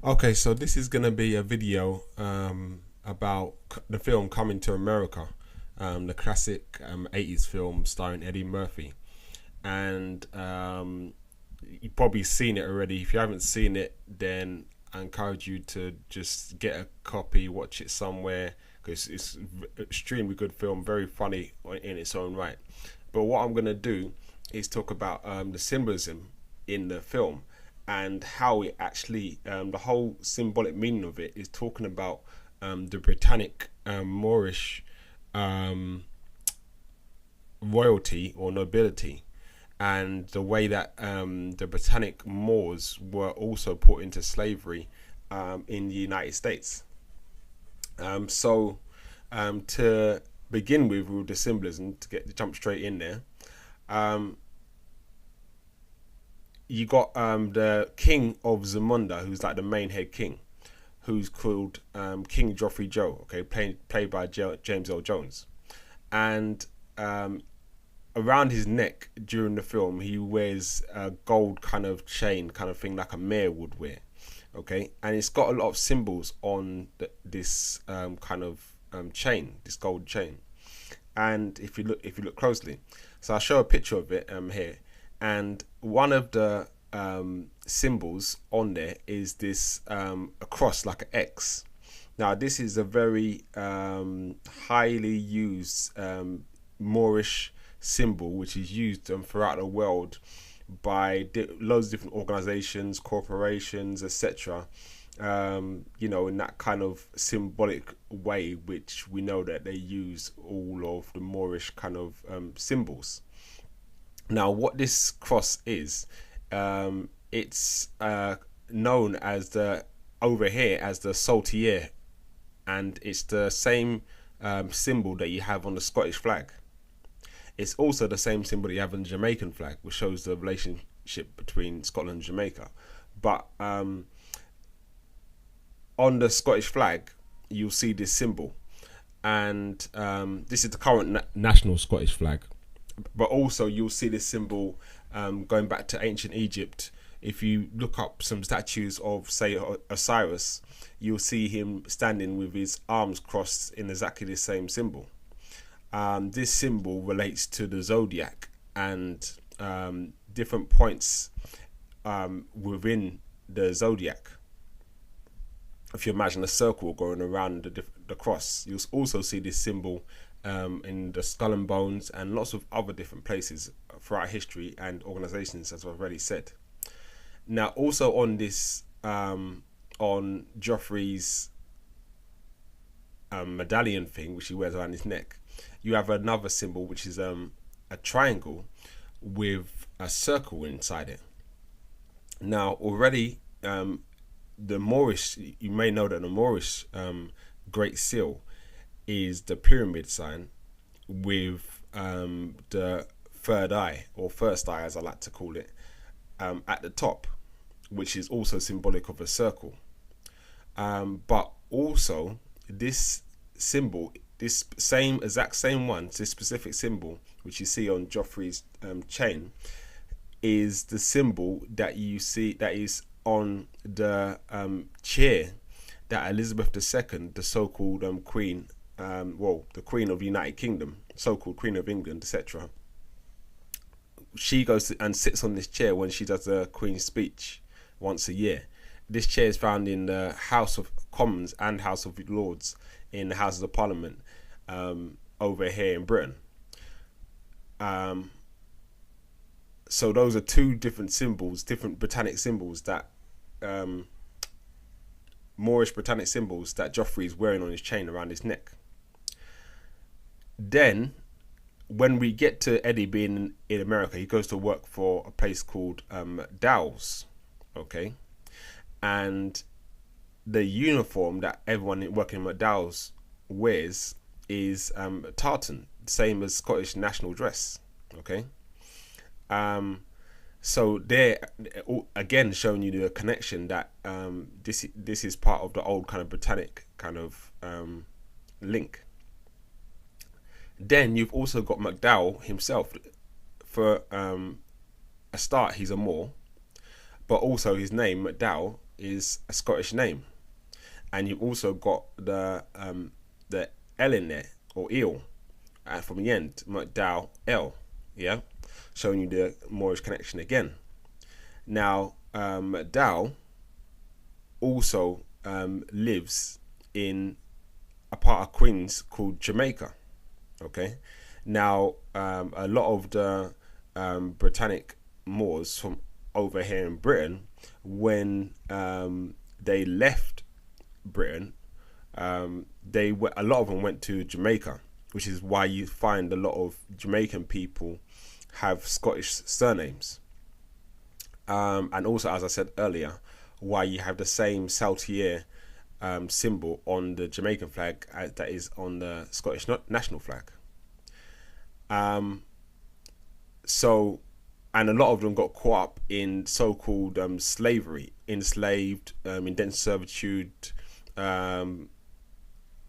Okay, so this is gonna be a video about the film Coming to America, the classic 80s film starring Eddie Murphy. And you've probably seen it already. If you haven't seen it, then I encourage you to just get a copy, watch it somewhere, because it's extremely good film, very funny in its own right. But what I'm gonna do is talk about the symbolism in the film and how it actually, the whole symbolic meaning of it is talking about the Britannic Moorish um, royalty or nobility, and the way that the Britannic Moors were also put into slavery in the United States. To begin with the symbolism, to get to jump straight in there, um, you got the king of Zamunda, who's like the main head king, who's called King Joffrey Joe, okay, played by James L. Jones. And around his neck during the film, he wears a gold kind of chain, kind of thing, like a mayor would wear, okay. And it's got a lot of symbols on this kind of chain, this gold chain. And if you look closely, so I'll show a picture of it here. And one of the symbols on there is this a cross, like an X. Now this is a very highly used Moorish symbol, which is used throughout the world by loads of different organizations, corporations, etc. In that kind of symbolic way, which we know that they use all of the Moorish kind of symbols. Now, what this cross is, it's known as the over here as the saltire, and it's the same symbol that you have on the Scottish flag. It's also the same symbol that you have on the Jamaican flag, which shows the relationship between Scotland and Jamaica. But on the Scottish flag, you'll see this symbol, and this is the current national Scottish flag. But also you'll see this symbol going back to ancient Egypt. If you look up some statues of, say, Osiris, you'll see him standing with his arms crossed in exactly the same symbol. This symbol relates to the zodiac and different points within the zodiac. If you imagine a circle going around the cross, you'll also see this symbol in the Skull and Bones and lots of other different places throughout history and organizations, as I've already said. Now, also on this, on Joffrey's medallion thing, which he wears around his neck, you have another symbol, which is a triangle with a circle inside it. Now, already, the Moorish, you may know that the Moorish Great Seal is the pyramid sign with the third eye, or first eye as I like to call it, at the top, which is also symbolic of a circle. But also this symbol, this exact same one, this specific symbol which you see on Joffrey's chain, is the symbol that you see that is on the chair that Elizabeth II, the so-called Queen, the Queen of the United Kingdom, so-called Queen of England, etc. She goes and sits on this chair when she does the Queen's speech once a year. This chair is found in the House of Commons and House of Lords in the Houses of Parliament over here in Britain. So those are two different symbols, different Britannic symbols that Moorish Britannic symbols that Joffrey is wearing on his chain around his neck. Then, when we get to Eddie being in America, he goes to work for a place called Dow's, okay? And the uniform that everyone working at Dow's wears is tartan, same as Scottish national dress, okay? So there, again, showing you the connection that this is part of the old kind of Britannic kind of link. Then you've also got McDowell himself. For a start, he's a Moor, but also his name McDowell is a Scottish name, and you've also got the L in there, or eel, from the end, Dow L, yeah, showing you the Moorish connection again. Now, Dow also lives in a part of Queens called Jamaica. Okay, now a lot of the Britannic Moors from over here in Britain, when they left Britain, a lot of them went to Jamaica, which is why you find a lot of Jamaican people have Scottish surnames. And also, as I said earlier, why you have the same Saltier symbol on the Jamaican flag as that is on the Scottish national flag. So, and a lot of them got caught up in so-called slavery, enslaved, indentured servitude,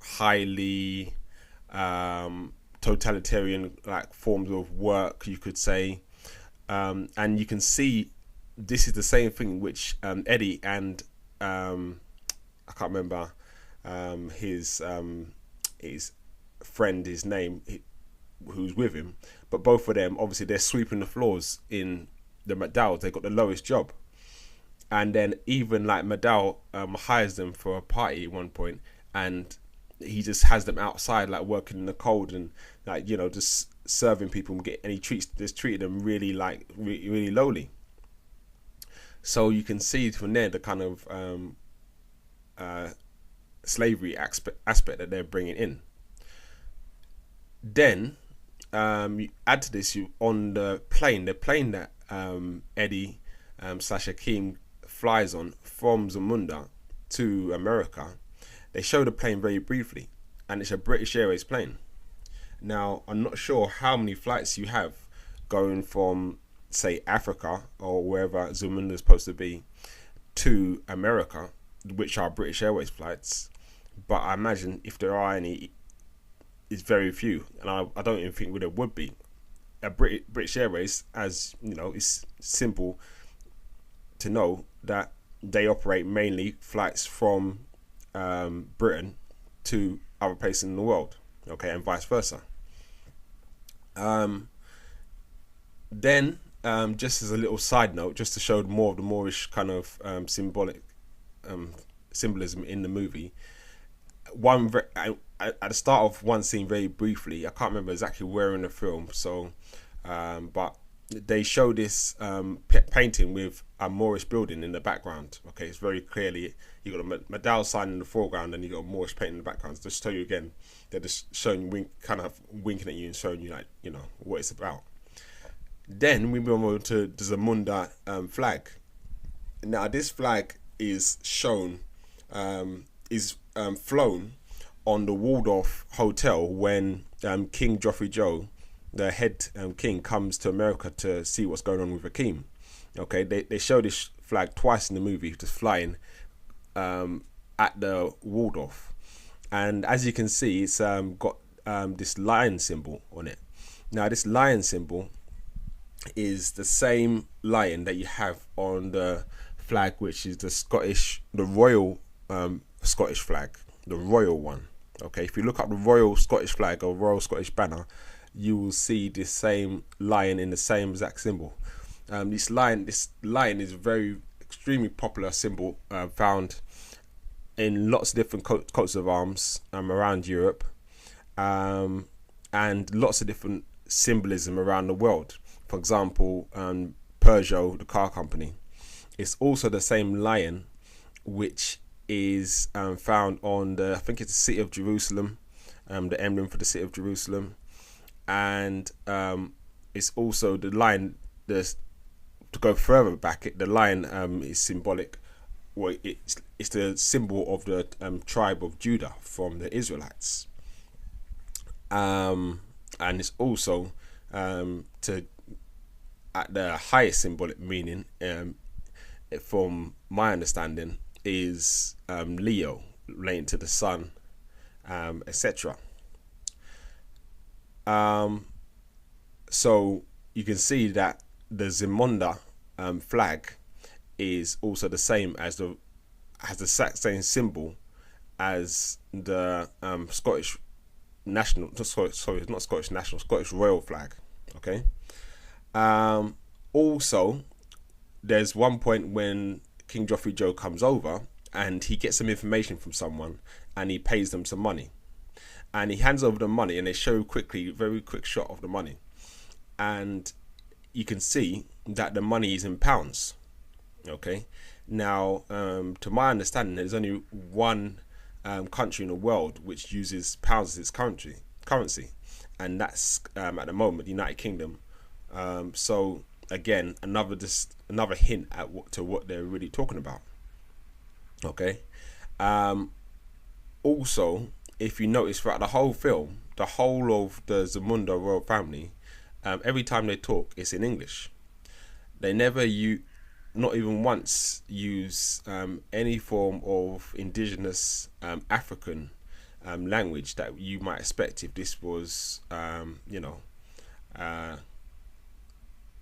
highly totalitarian like forms of work, you could say. And you can see this is the same thing which Eddie and I can't remember his friend, his name, who's with him, but both of them, obviously, they're sweeping the floors in the McDowells. They got the lowest job, and then even like McDowell hires them for a party at one point, and he just has them outside, like working in the cold and like, you know, just serving people and and he just treated them really like really lowly. So you can see from there the kind of slavery aspect that they're bringing in. Then you add to this, you on the plane that Eddie slash Akeem flies on from Zamunda to America. They show the plane very briefly, and it's a British Airways plane. Now, I'm not sure how many flights you have going from, say, Africa or wherever Zamunda is supposed to be to America, which are British Airways flights. But I imagine if there are any, it's very few, and I don't even think there would be. A British Airways, as you know, it's simple to know that they operate mainly flights from Britain to other places in the world, okay, and vice versa. Then, just as a little side note, just to show more of the Moorish kind of symbolic symbolism in the movie, at the start of one scene, very briefly, I can't remember exactly where in the film, so but they show this painting with a Moorish building in the background. Okay, it's very clearly, you got a McDowell sign in the foreground and you got a Moorish painting in the background. So just to show you again, they're just showing you, kind of winking at you and showing you, like, you know, what it's about. Then we move on to the Zamunda flag. Now this flag is shown, flown on the Waldorf Hotel when King Joffrey Joe, the head king, comes to America to see what's going on with Akeem. Okay, they show this flag twice in the movie, just flying at the Waldorf, and as you can see, it's got this lion symbol on it. Now this lion symbol is the same lion that you have on the flag, which is the royal Scottish flag, the royal one. Okay, if you look up the royal Scottish flag or royal Scottish banner, you will see this same lion in the same exact symbol. This lion is very extremely popular symbol, found in lots of different coats of arms around Europe, and lots of different symbolism around the world. For example, Peugeot, the car company, it's also the same lion which is found on I think it's the city of Jerusalem, the emblem for the city of Jerusalem, and it's also the lion. To go further back, the lion is symbolic. Well, it's the symbol of the tribe of Judah from the Israelites, and it's also at the highest symbolic meaning, from my understanding, is Leo, relating to the sun, etc. So you can see that the Zamunda flag is also the same as the has the exact same symbol as the Scottish national, not Scottish national, Scottish royal flag. Okay. Also, there's one point when King Joffrey Joe comes over and he gets some information from someone and he pays them some money. And he hands over the money and they show quickly, very quick shot of the money. And you can see that the money is in pounds. Okay. Now, to my understanding, there's only one country in the world which uses pounds as its currency. And that's, at the moment, the United Kingdom. So again, another hint at what they're really talking about. Okay. Also, if you notice throughout the whole film, the whole of the Zamunda royal family, every time they talk, it's in English. They never not even once use any form of indigenous African language that you might expect if this was,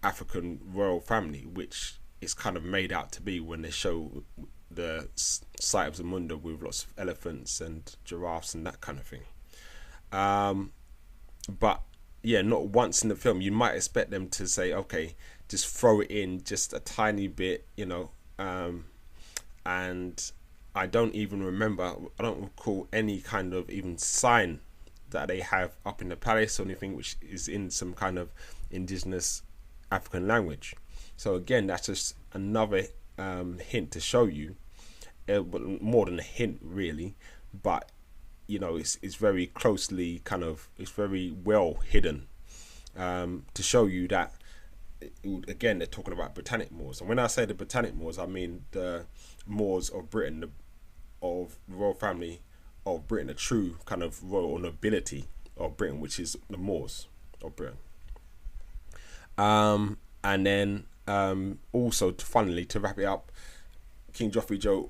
African royal family, which is kind of made out to be when they show the site of Zamunda with lots of elephants and giraffes and that kind of thing. But yeah, not once in the film. You might expect them to say, okay, just throw it in just a tiny bit, and I don't recall any kind of even sign that they have up in the palace or anything which is in some kind of indigenous African language. So again, that's just another hint to show you, more than a hint really, but it's very closely it's very well hidden, to show you that again they're talking about Britannic Moors. And when I say the Britannic Moors, I mean the Moors of Britain, of the royal family of Britain, the true kind of royal nobility of Britain, which is the Moors of Britain. And then also, funnily, to wrap it up, King Joffrey Joe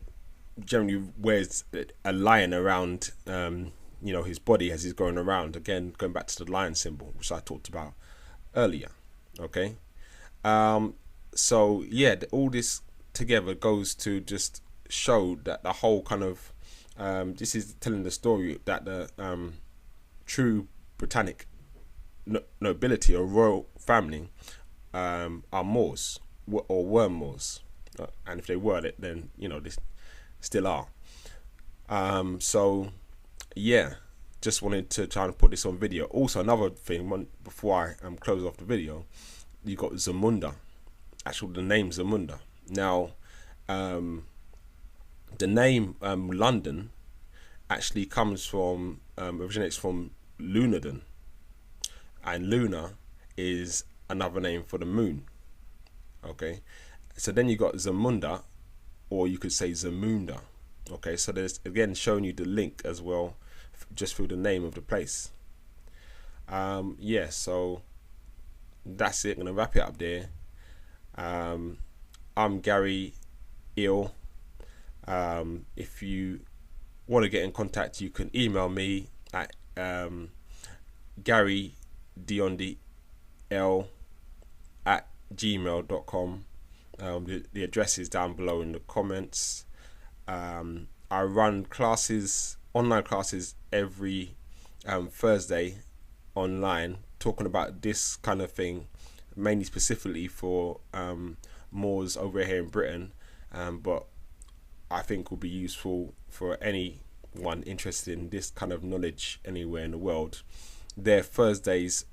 generally wears a lion around his body as he's going around, again going back to the lion symbol which I talked about earlier. Okay. So yeah, all this together goes to just show that the whole kind of this is telling the story that the true Britannic nobility or royal family are Moors, or were Moors, and if they were, then they still are. So yeah, just wanted to try and put this on video. Also, another thing, before I close off the video, you got Zamunda, the name Zamunda. Now, the name London actually originates from Lunadon, and Luna is another name for the moon. Okay, so then you got Zamunda, or you could say Zamunda. Okay, so there's again showing you the link as well, just through the name of the place. Yeah, so that's it. I'm gonna wrap it up there. I'm Gary Eel. If you want to get in contact, you can email me at Gary Deande @gmail.com. The address is down below in the comments. I run online classes every Thursday online, talking about this kind of thing, mainly specifically for Moors over here in Britain, but I think will be useful for anyone interested in this kind of knowledge anywhere in the world. They're Thursdays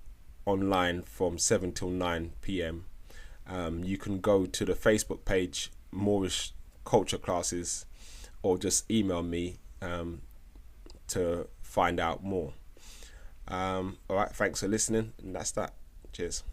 online from 7 till 9 p.m. You can go to the Facebook page Moorish Culture Classes, or just email me to find out more. Alright, thanks for listening, and that's that. Cheers.